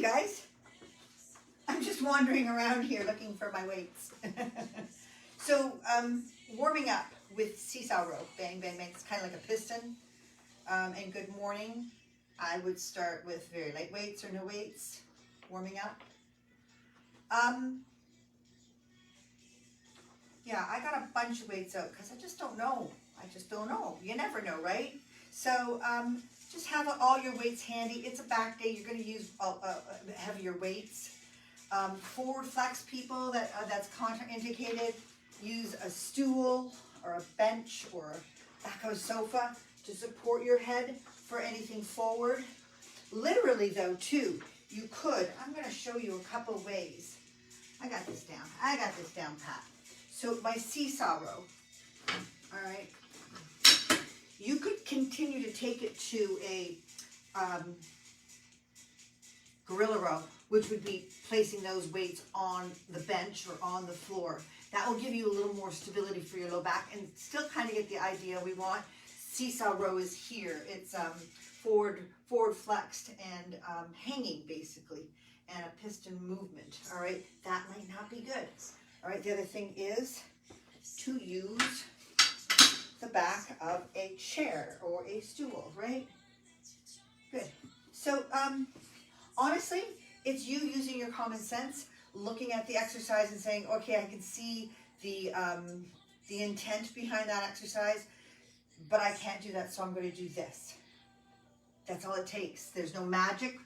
guys. I'm just wandering around here looking for my weights. So, warming up with Seesaw Row. Bang, bang, bang. It's kind of like a piston. And good morning. I would start with very light weights or no weights. Warming up. Yeah, I got a bunch of weights out because I just don't know. You never know, right? So, just have all your weights handy. It's a back day. You're going to use heavier weights. Forward flex people, that's contraindicated. Use a stool or a bench or a back of a sofa to support your head for anything forward. Literally though, too, you could, I'm going to show you a couple ways. I got this down pat. So my Seesaw Row, all right, you could continue to take it to a Gorilla Row, which would be placing those weights on the bench or on the floor. That will give you a little more stability for your low back and still kind of get the idea we want. Seesaw Row is here. It's forward flexed and hanging basically, and a piston movement. All right, that might not be good. All right, the other thing is to use the back of a chair or a stool, right? Good. So honestly, it's you using your common sense, looking at the exercise and saying, okay, I can see the intent behind that exercise, but I can't do that, so I'm going to do this. That's all it takes. There's no magic.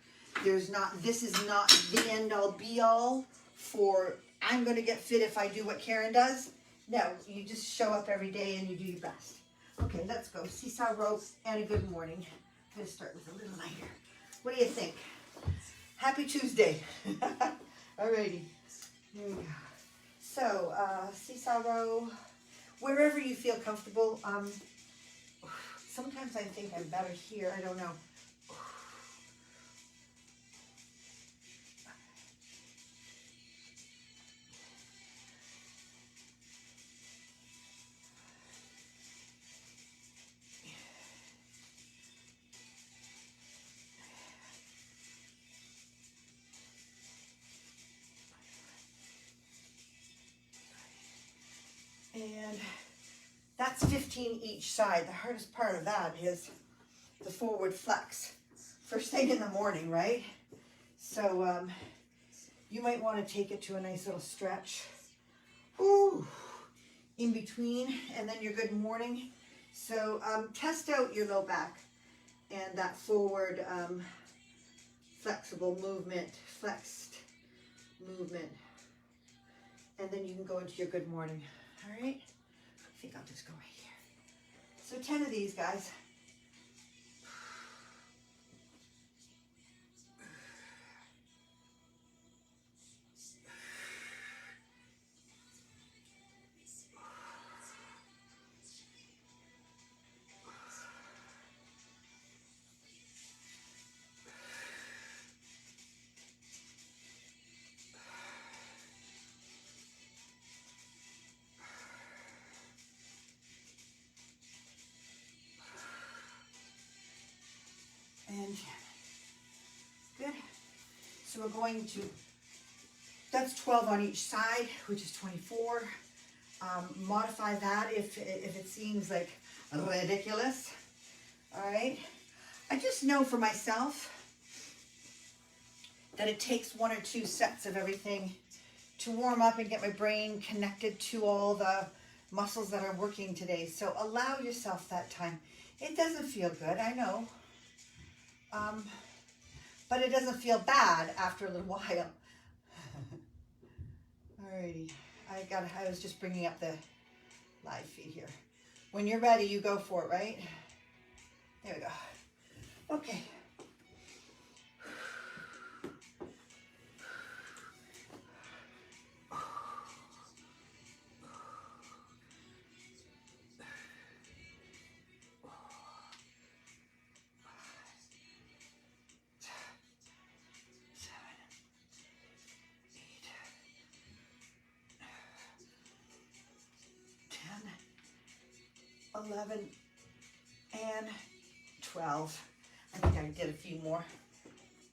This is not the end all be all for I'm going to get fit if I do what Karen does. No, you just show up every day and you do your best. Okay, let's go. Seesaw Row and a good morning. I'm going to start with a little lighter. What do you think? Happy Tuesday. Alrighty. Here we go. So, Seesaw Row, wherever you feel comfortable. Sometimes I think I'm better here. I don't know. And that's 15 each side. The hardest part of that is the forward flex. First thing in the morning, right? So you might want to take it to a nice little stretch. Ooh, in between, and then your good morning. So test out your low back and that forward flexible movement, flexed movement. And then you can go into your good morning. All right, I think I'll just go right here. So 10 of these, guys. And good. So we're going to, that's 12 on each side, which is 24. Modify that if it seems like ridiculous. All right. I just know for myself that it takes 1 or 2 sets of everything to warm up and get my brain connected to all the muscles that are working today. So allow yourself that time. It doesn't feel good, I know. But it doesn't feel bad after a little while. Alrighty, I was just bringing up the live feed here. When you're ready, you go for it, right? There we go. Okay. $11 and $12. I think I did a few more.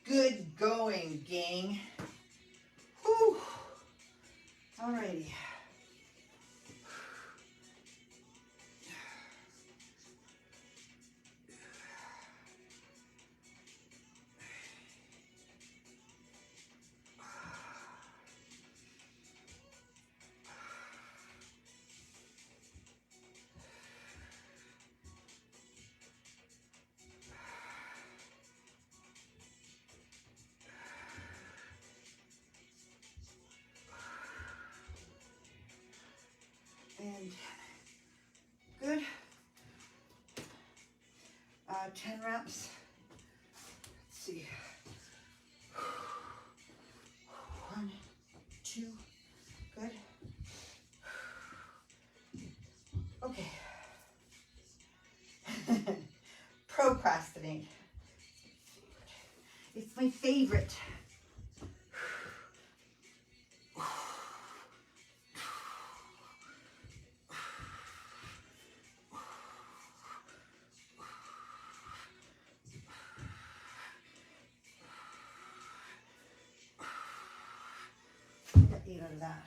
Good going, gang. Whew. Alrighty. And good. 10 reps. Let's see. 1, 2. Good. Okay. Procrastinate. It's my favorite. Got 8 out of that.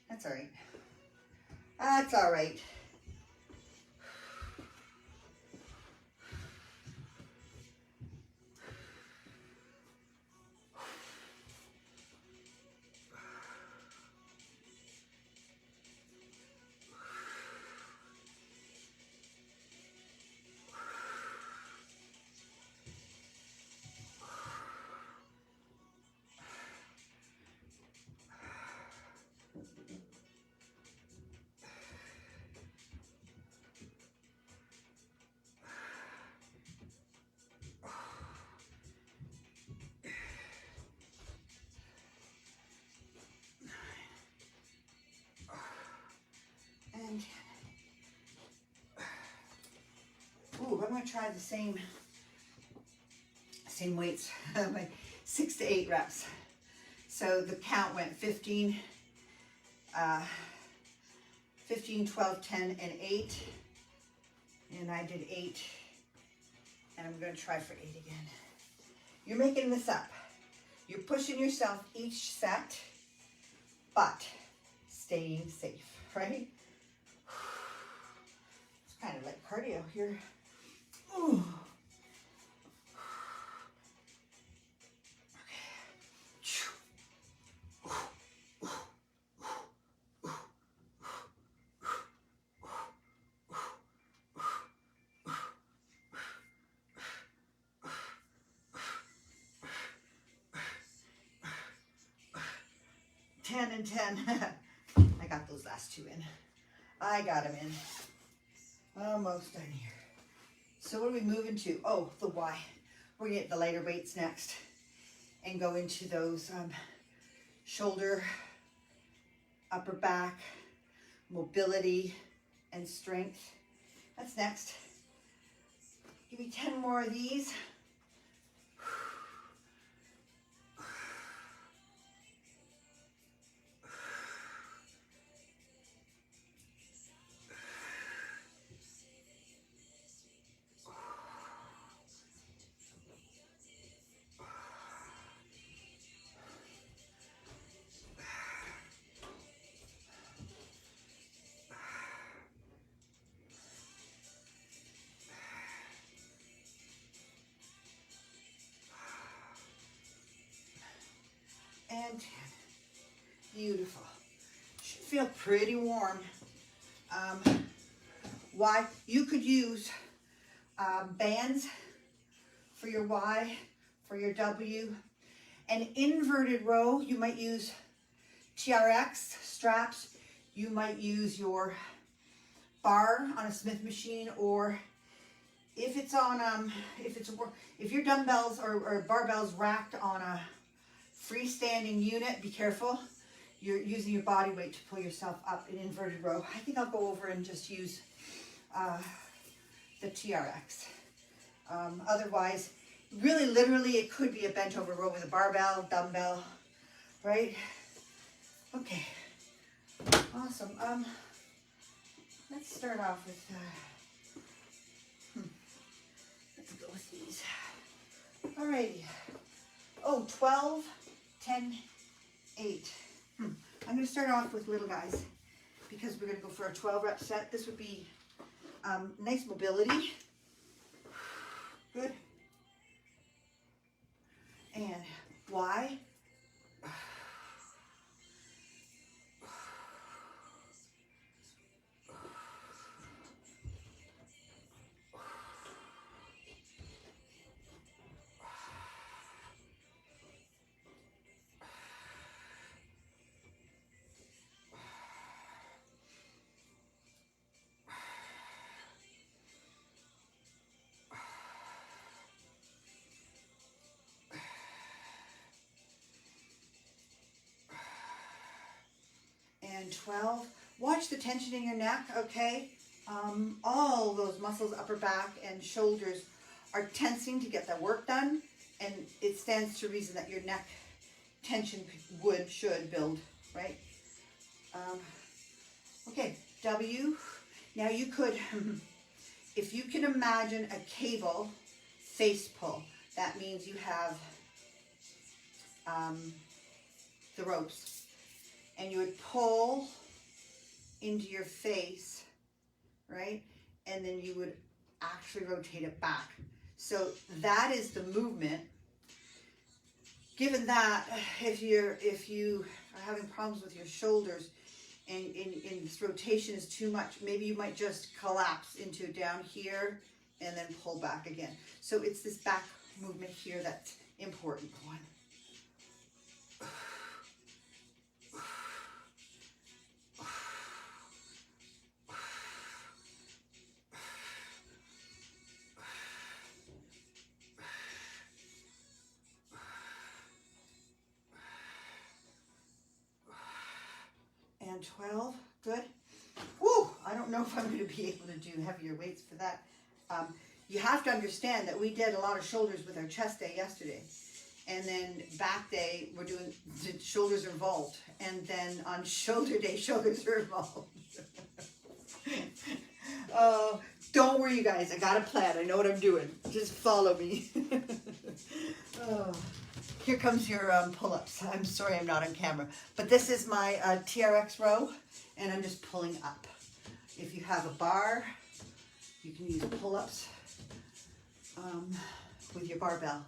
That's all right. That's all right. And ooh, I'm gonna try the same weights, like 6 to 8 reps. So the count went 15, 12, 10, and 8. And I did 8. And I'm gonna try for 8 again. You're making this up. You're pushing yourself each set, but staying safe, right? It's kind of like cardio here. Ooh. And 10. I got those last 2 in. I got them in. Almost done here. So what are we moving to? Oh, the Y. We're gonna get the lighter weights next and go into those shoulder, upper back, mobility, and strength. That's next. Give me 10 more of these. And 10. Beautiful. Should feel pretty warm. Y, you could use bands for your Y, for your W. An inverted row, you might use TRX straps. You might use your bar on a Smith machine, or if it's on if your dumbbells or barbells racked on a freestanding unit, be careful. You're using your body weight to pull yourself up in inverted row. I think I'll go over and just use the TRX. Otherwise, really literally it could be a bent over row with a barbell, dumbbell, right? Okay, awesome. Let's start off with, let's go with these. Alrighty. Oh, 12, 10, 8. I'm going to start off with little guys because we're going to go for a 12 rep set. This would be nice mobility. Good. And why? And 12. Watch the tension in your neck, okay? All those muscles, upper back and shoulders, are tensing to get that work done, and it stands to reason that your neck tension should build, right? Okay, W. Now you could, if you can imagine a cable face pull, that means you have the ropes. And you would pull into your face, right? And then you would actually rotate it back. So that is the movement. Given that, if you are having problems with your shoulders and this rotation is too much, maybe you might just collapse into down here and then pull back again. So it's this back movement here that's important. 1. And 12, good. Woo! I don't know if I'm going to be able to do heavier weights for that. You have to understand that we did a lot of shoulders with our chest day yesterday. And then back day, we're doing, the shoulders are involved. And then on shoulder day, shoulders are involved. Don't worry, you guys. I got a plan. I know what I'm doing. Just follow me. Here comes your pull-ups. I'm sorry I'm not on camera. But this is my Trx Row, and I'm just pulling up. If you have a bar, you can use pull-ups with your barbell.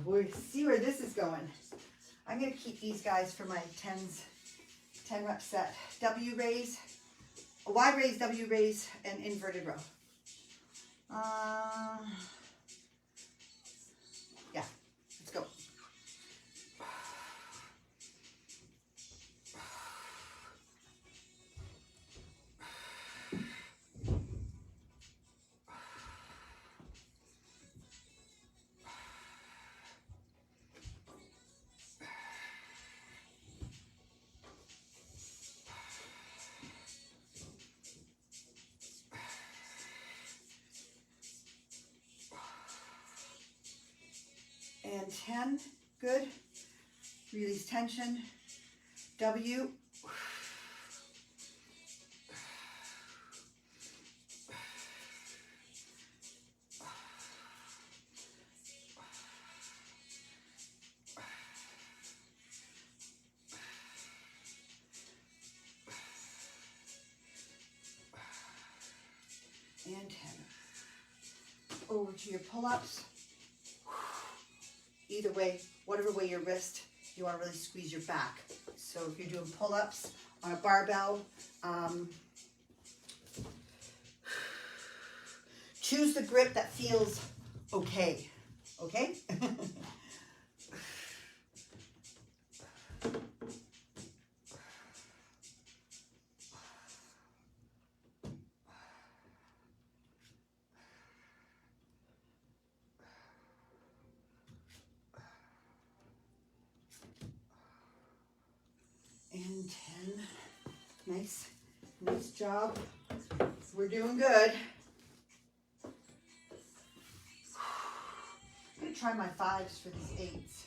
We see where this is going. I'm going to keep these guys for my 10 rep set. W raise, a wide raise, W raise, and inverted row. Yeah, let's go. And 10, good. Release tension. W. And 10. Over to your pull-ups. Either way, whatever way your wrist, you want to really squeeze your back. So if you're doing pull-ups on a barbell, choose the grip that feels okay. Okay? And 10. Nice. Nice job. We're doing good. I'm going to try my 5s for these 8s.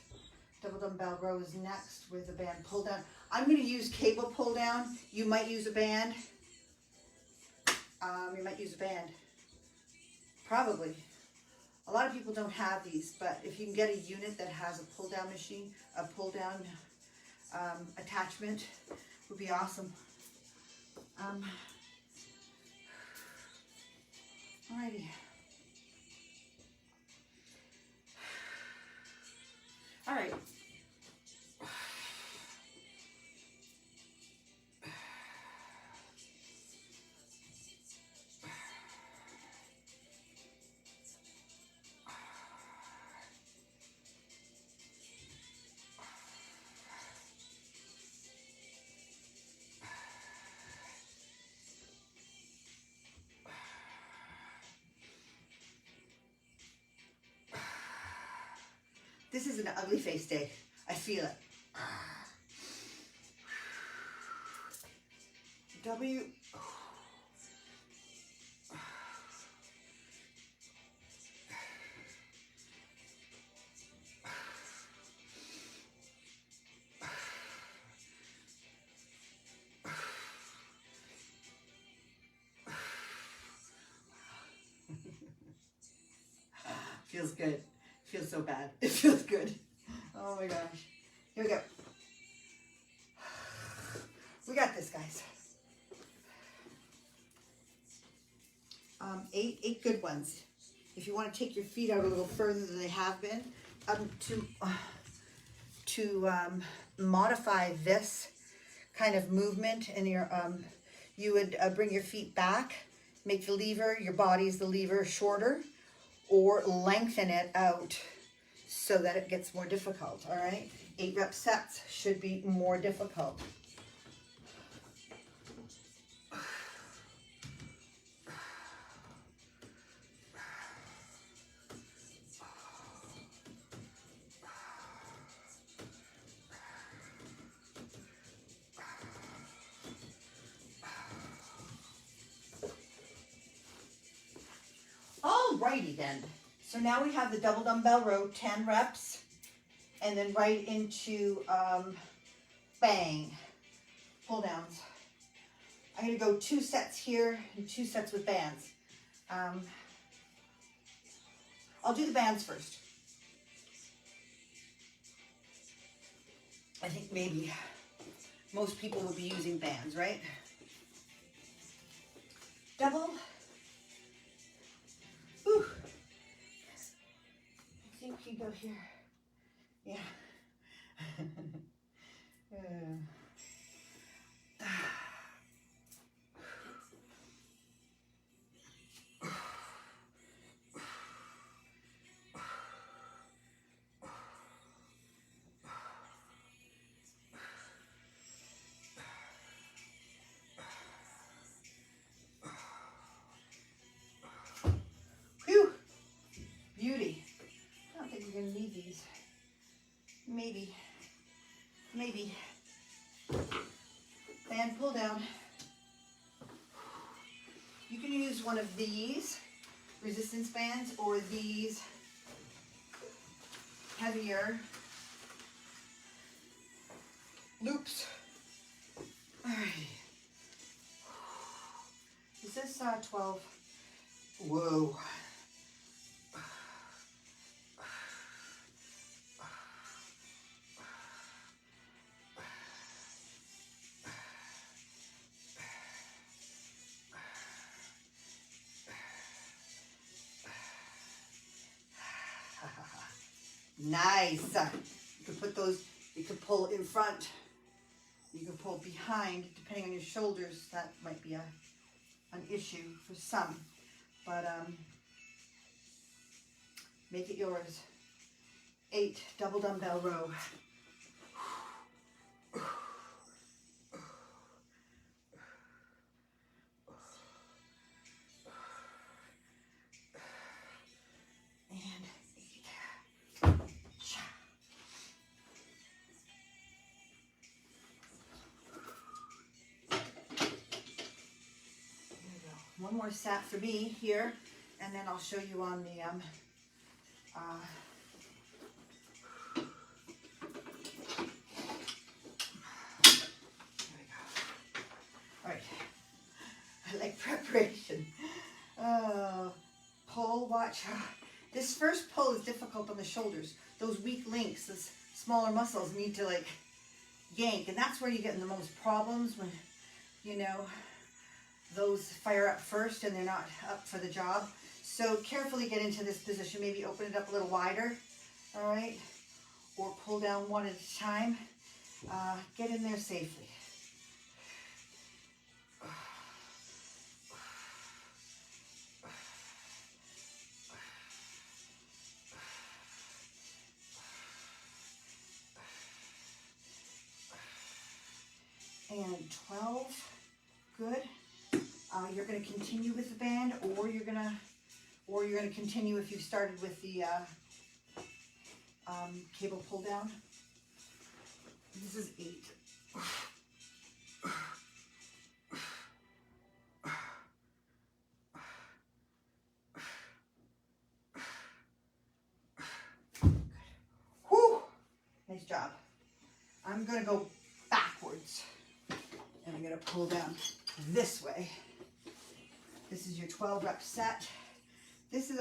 Double dumbbell row is next with a band pull down. I'm going to use cable pull down. You might use a band. You might use a band. Probably. A lot of people don't have these, but if you can get a unit that has a pull down machine, a pull down attachment, would be awesome. Alrighty. All right. This is an ugly face day. I feel it. W. Feels good. Feels so bad. It feels good. Oh my gosh. Here we go. We got this, guys. 8 good ones. If you want to take your feet out a little further than they have been, to modify this kind of movement in your, you would bring your feet back, make the lever, your body's the lever, shorter, or lengthen it out so that it gets more difficult, all right? 8 rep sets should be more difficult. Alrighty then. So now we have the double dumbbell row, 10 reps, and then right into bang, pull downs. I'm going to go 2 sets here and 2 sets with bands. I'll do the bands first. I think maybe most people will be using bands, right? Double. Ooh. I think we can go here. Yeah. Whew. Beauty. I don't think we're going to need these. Maybe. Band pull down. You can use one of these resistance bands or these heavier loops. Alrighty. Is this 12? Whoa. Nice. You can put those, you can pull in front, you can pull behind, depending on your shoulders. That might be an issue for some, but make it yours. 8 double dumbbell row. One more set for me here, and then I'll show you on the vibration. Pull, watch. This first pull is difficult on the shoulders. Those weak links, those smaller muscles need to like yank, and that's where you get in the most problems when, you know, those fire up first and they're not up for the job. So carefully get into this position, maybe open it up a little wider, all right? Or pull down one at a time. Get in there safely. And 12, good. You're going to continue with the band, or you're going to continue if you started with the cable pull down. This is 8. Whew. Nice job. I'm going to go backwards. And I'm going to pull down this way. This is your 12 rep set.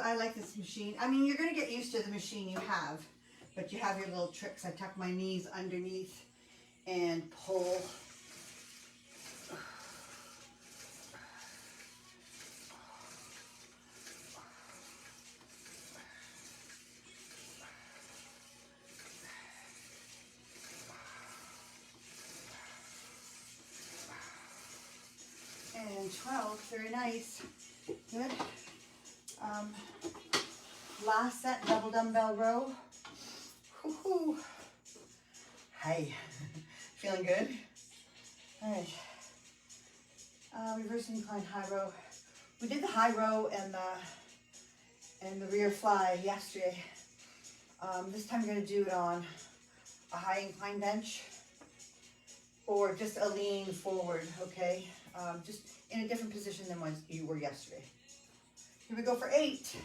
I like this machine. I mean, you're going to get used to the machine you have, but you have your little tricks. I tuck my knees underneath and pull. And 12, very nice. Good. Last set, double dumbbell row. Woohoo. Hey, feeling good? All right. Reverse incline high row. We did the high row and the rear fly yesterday. This time we're going to do it on a high incline bench or just a lean forward, okay? Just in a different position than what you were yesterday. Here we go for 8.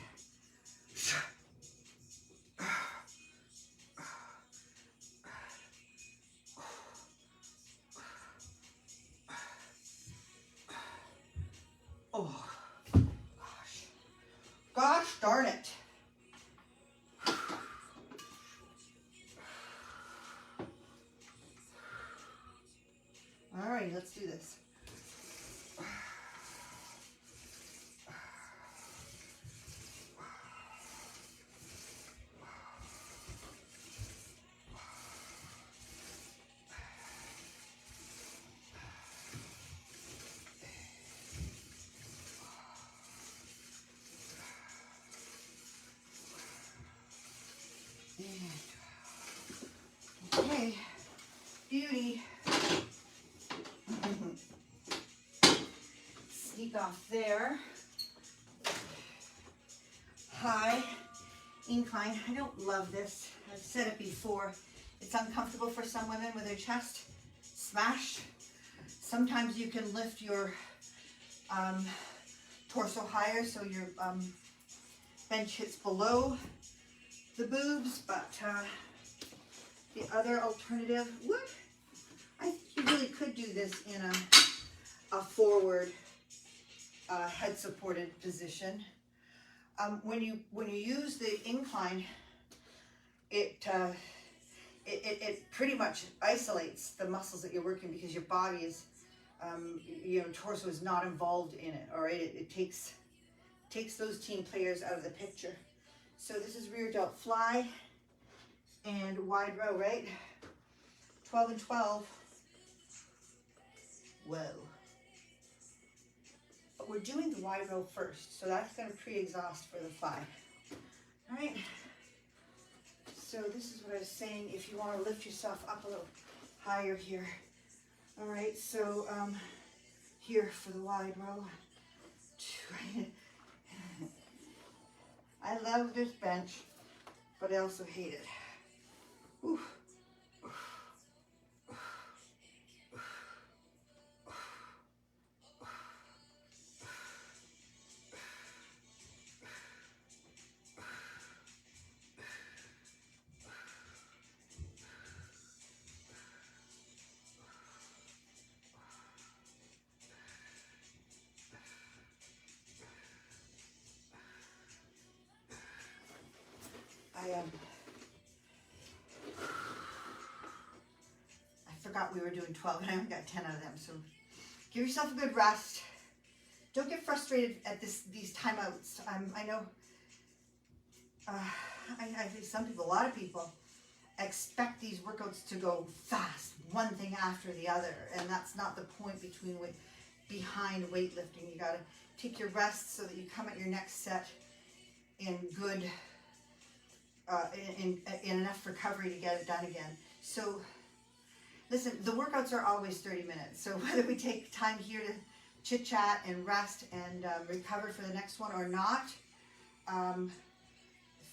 Oh, gosh. Gosh darn it. All right, let's do this. Okay, beauty. Sneak off there. High incline. I don't love this. I've said it before. It's uncomfortable for some women with their chest smashed. Sometimes you can lift your torso higher so your bench hits below the boobs, but the other alternative, I think you really could do this in a forward head supported position. When you use the incline, it pretty much isolates the muscles that you're working because your body is, torso is not involved in it. All right, it takes those team players out of the picture. So this is rear delt fly and wide row, right? 12 and 12. Whoa. But we're doing the wide row first, so that's going to pre-exhaust for the fly. All right. So this is what I was saying, if you want to lift yourself up a little higher here. All right, so here for the wide row. I love this bench, but I also hate it. Oof. done. I forgot we were doing 12 and I only got 10 out of them. So give yourself a good rest. Don't get frustrated at these timeouts. I know I think some people, a lot of people, expect these workouts to go fast, one thing after the other, and that's not the point behind weightlifting. You got to take your rest so that you come at your next set in good, in enough recovery to get it done again. So listen, the workouts are always 30 minutes. So whether we take time here to chit chat and rest and recover for the next one or not,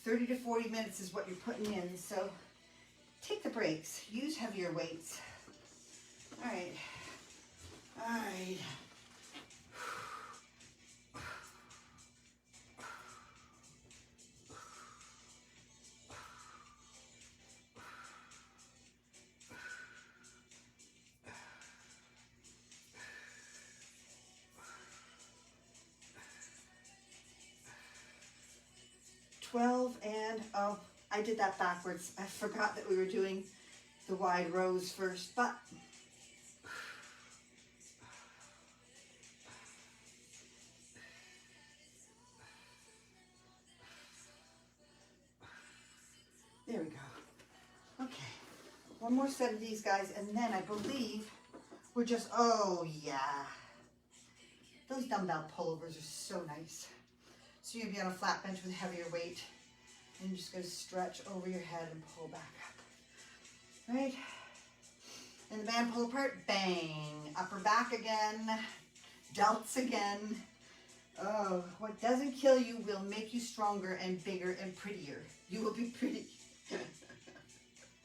30 to 40 minutes is what you're putting in. So take the breaks, use heavier weights. All right, all right. 12 and, oh, I did that backwards. I forgot that we were doing the wide rows first, but there we go. Okay, one more set of these guys, and then I believe we're just, oh yeah. Those dumbbell pullovers are so nice. So you'll be on a flat bench with a heavier weight, and you're just going to stretch over your head and pull back up. Right? And the band pull apart, bang. Upper back again, delts again. Oh, what doesn't kill you will make you stronger and bigger and prettier. You will be pretty.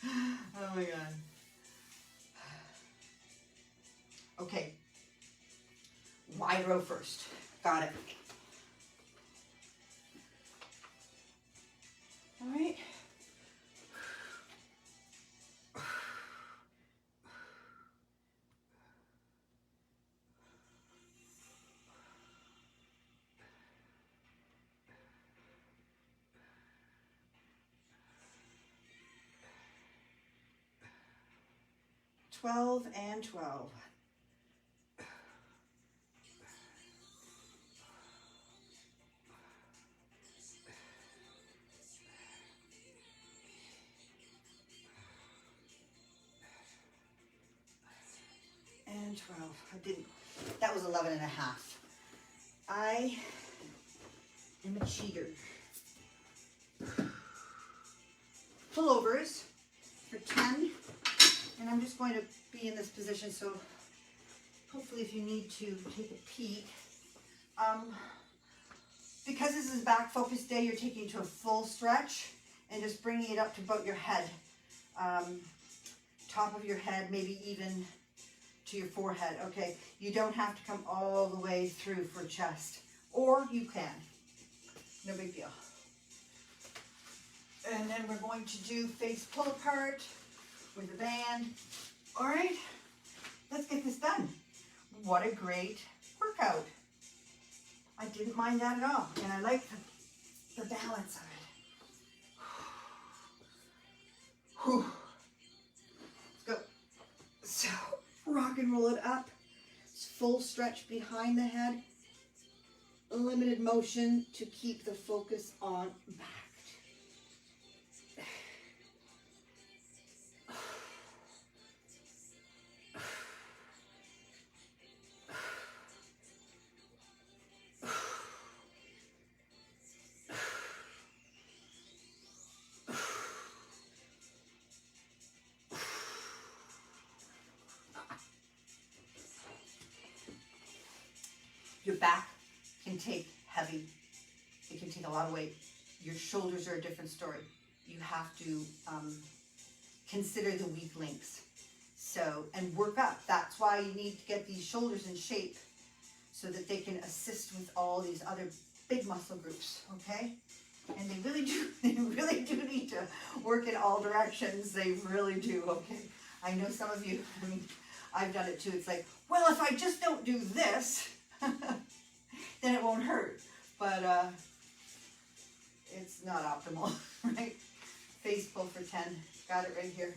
Oh my God. Okay. Wide row first. Got it. All right. Twelve and 12. And 12. I didn't. That was 11 and a half. I am a cheater. Pullovers for 10. And I'm just going to be in this position, so hopefully if you need to take a peek. Because this is back focus day, you're taking to a full stretch and just bringing it up to about your head. Top of your head, maybe even to your forehead. Okay, you don't have to come all the way through for chest, or you can. No big deal. And then we're going to do face pull apart with the band. All right, let's get this done. What a great workout. I didn't mind that at all, and I like the balance of it. Whew. Let's go. So rock and roll it up. Full stretch behind the head. Limited motion to keep the focus on back. Your back can take heavy. It can take a lot of weight. Your shoulders are a different story. You have to consider the weak links. So, and work up. That's why you need to get these shoulders in shape so that they can assist with all these other big muscle groups, okay? And they really do need to work in all directions. They really do, okay? I know some of you, I mean, I've done it too. It's like, well, if I just don't do this, then it won't hurt, but it's not optimal, right? Face pull for 10. Got it right here.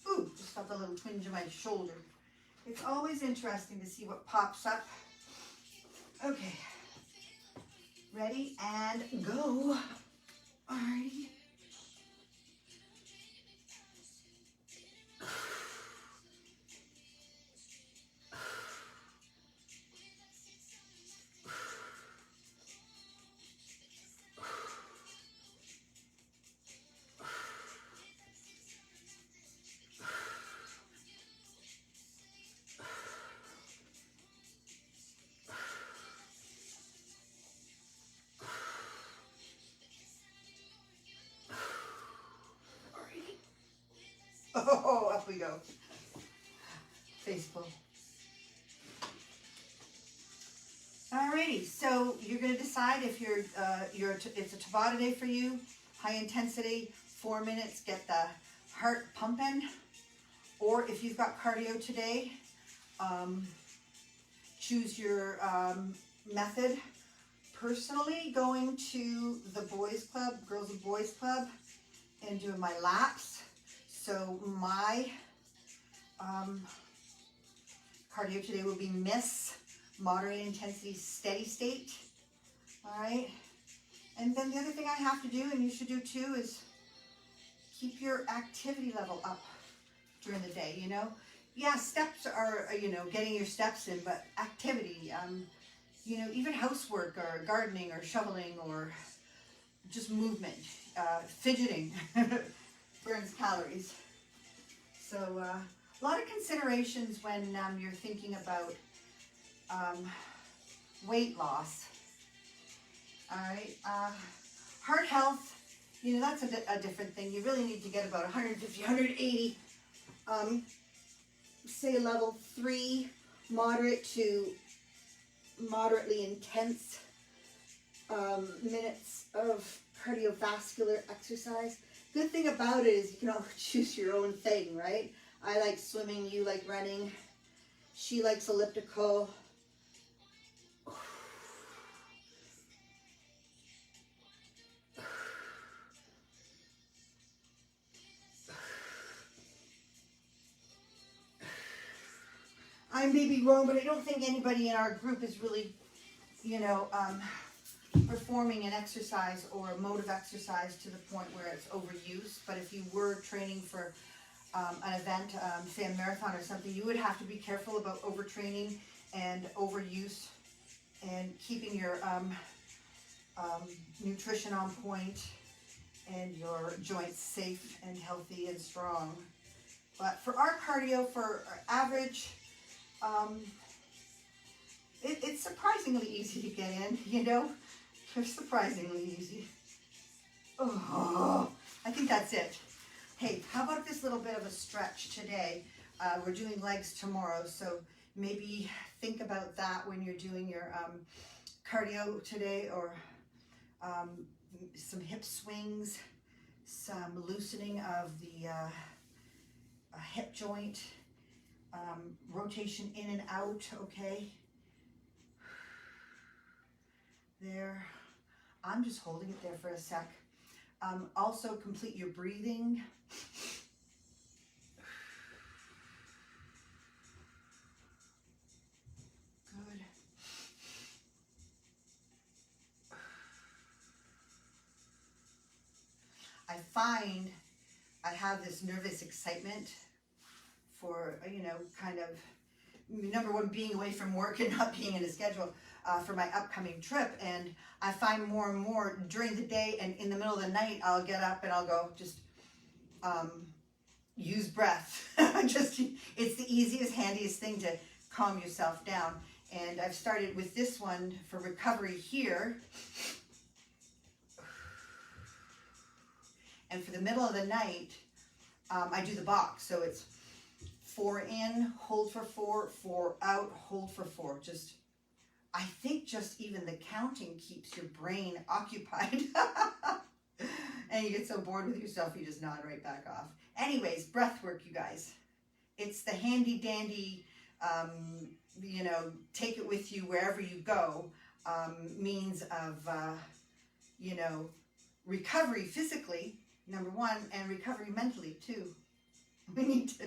Ooh, just felt a little twinge in my shoulder. It's always interesting to see what pops up. Okay. Ready and go. Alrighty. Oh, up we go. Face pull. Alrighty, so you're going to decide if it's a Tabata day for you, high intensity, 4 minutes, get the heart pumping, or if you've got cardio today, choose your method. Personally, going to the boys club, girls and boys club, and doing my laps. So my cardio today will be miss, moderate intensity, steady state. All right. And then the other thing I have to do, and you should do too, is keep your activity level up during the day, you know. Yeah, steps are, you know, getting your steps in, but activity, you know, even housework or gardening or shoveling or just movement, fidgeting burns calories. So a lot of considerations when you're thinking about weight loss. All right, heart health, you know, that's a different thing. You really need to get about 150, 180, say level 3, moderate to moderately intense minutes of cardiovascular exercise. Good thing about it is you can all choose your own thing, right? I like swimming, you like running, she likes elliptical. I may be wrong, but I don't think anybody in our group is really, you know, performing an exercise or a mode of exercise to the point where it's overuse. But if you were training for an event, say a marathon or something, you would have to be careful about overtraining and overuse and keeping your nutrition on point and your joints safe and healthy and strong. But for our cardio, for our average, it's surprisingly easy to get in, you know. They're surprisingly easy. Oh, I think that's it. Hey, how about this little bit of a stretch today? We're doing legs tomorrow, so maybe think about that when you're doing your cardio today, or some hip swings, some loosening of the hip joint, rotation in and out, okay? There. I'm just holding it there for a sec. Also complete your breathing. Good. I find I have this nervous excitement for, you know, kind of, number one, being away from work and not being in a schedule for my upcoming trip. And I find more and more during the day and in the middle of the night, I'll get up and I'll go just use breath. It's the easiest, handiest thing to calm yourself down. And I've started with this one for recovery here. And for the middle of the night, I do the box. So it's 4 in, hold for 4, 4 out, hold for 4. Just, I think just even the counting keeps your brain occupied. And you get so bored with yourself, you just nod right back off. Anyways, breath work, you guys. It's the handy dandy, you know, take it with you wherever you go, means of, you know, recovery physically, number one, and recovery mentally too. We need to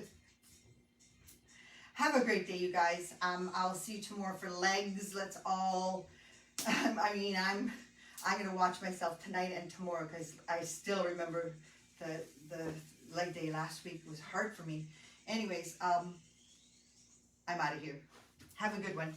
have a great day, you guys. I'll see you tomorrow for legs. Let's all, I mean, I'm going to watch myself tonight and tomorrow because I still remember the leg day last week was hard for me. Anyways, I'm out of here. Have a good one.